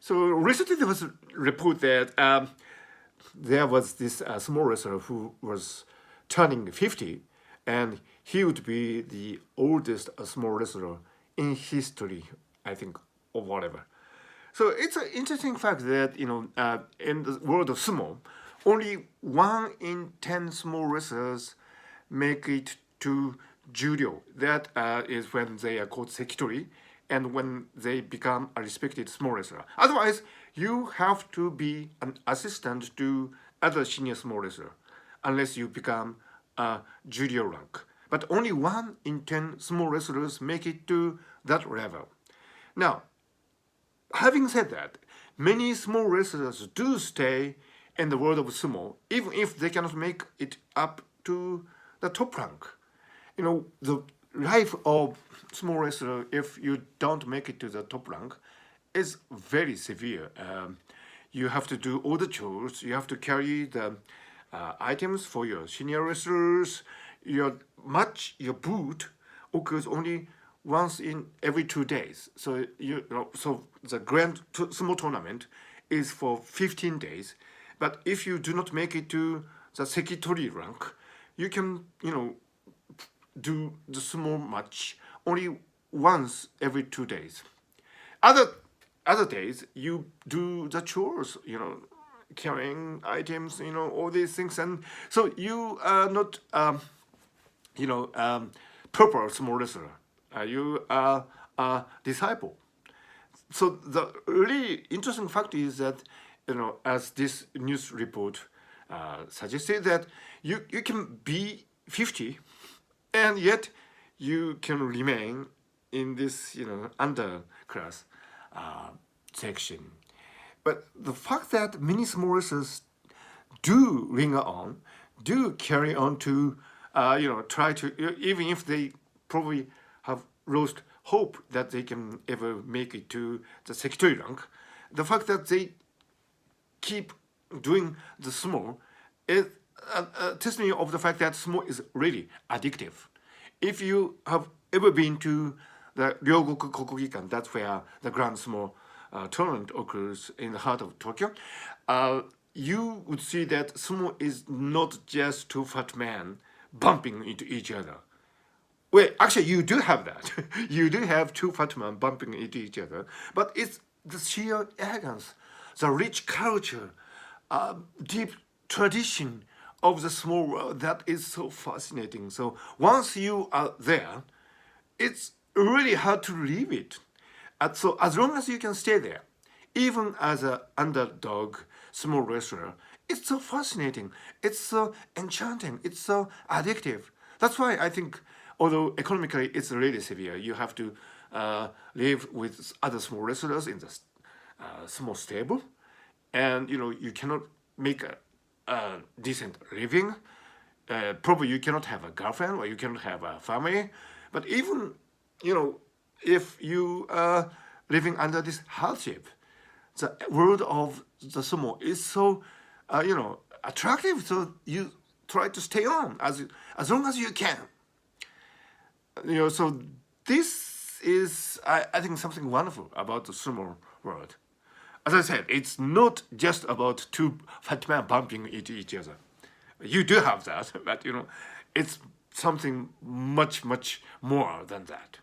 So recently there was a report that there was this small wrestler who was turning 50, and he would be the oldest small wrestler in history, I think, or whatever. So it's an interesting fact that in the world of sumo, only 1 in 10 small wrestlers make it to judo. That is when they are called Sekitori, and when they become a respected small wrestler. Otherwise, you have to be an assistant to other senior small wrestler, unless you become a judo rank. But only 1 in 10 small wrestlers make it to that level. Now, having said that, many small wrestlers do stay in the world of sumo, even if they cannot make it up to the top rank. The life of small wrestler, if you don't make it to the top rank, is very severe. You have to do all the chores. You have to carry the items for your senior wrestlers. Your boot occurs only once in every 2 days. So so the grand sumo tournament is for 15 days. But if you do not make it to the Sekitori rank, you can do the sumo match only once every 2 days. Other days you do the chores, carrying items, all these things, and so you are not proper sumo wrestler. You are a disciple. So the really interesting fact is that, as this news report suggested, that you can be 50, and yet you can remain in this, underclass section. But the fact that many small wrestlers do linger on, do carry on to, try to, even if they probably have lost hope that they can ever make it to the Sekitori rank, the fact that they keep doing the sumo is a testimony of the fact that sumo is really addictive. If you have ever been to the Ryogoku Kokugikan, that's where the Grand Sumo tournament occurs in the heart of Tokyo, you would see that sumo is not just two fat men bumping into each other. Well, actually, you do have that. You do have two fat men bumping into each other, but it's the sheer elegance, the rich culture, deep tradition of the small world that is so fascinating. So once you are there, it's really hard to leave it. And so as long as you can stay there, even as an underdog small wrestler, it's so fascinating. It's so enchanting. It's so addictive. That's why I think, although economically it's really severe, you have to live with other small wrestlers in the small stable, and you cannot make a decent living. Probably you cannot have a girlfriend, or you cannot have a family. But even if you are living under this hardship, the world of the sumo is so attractive. So you try to stay on as long as you can. So this is, I think, something wonderful about the sumo world. As I said, it's not just about two fat men bumping into each other. You do have that, but it's something much, much more than that.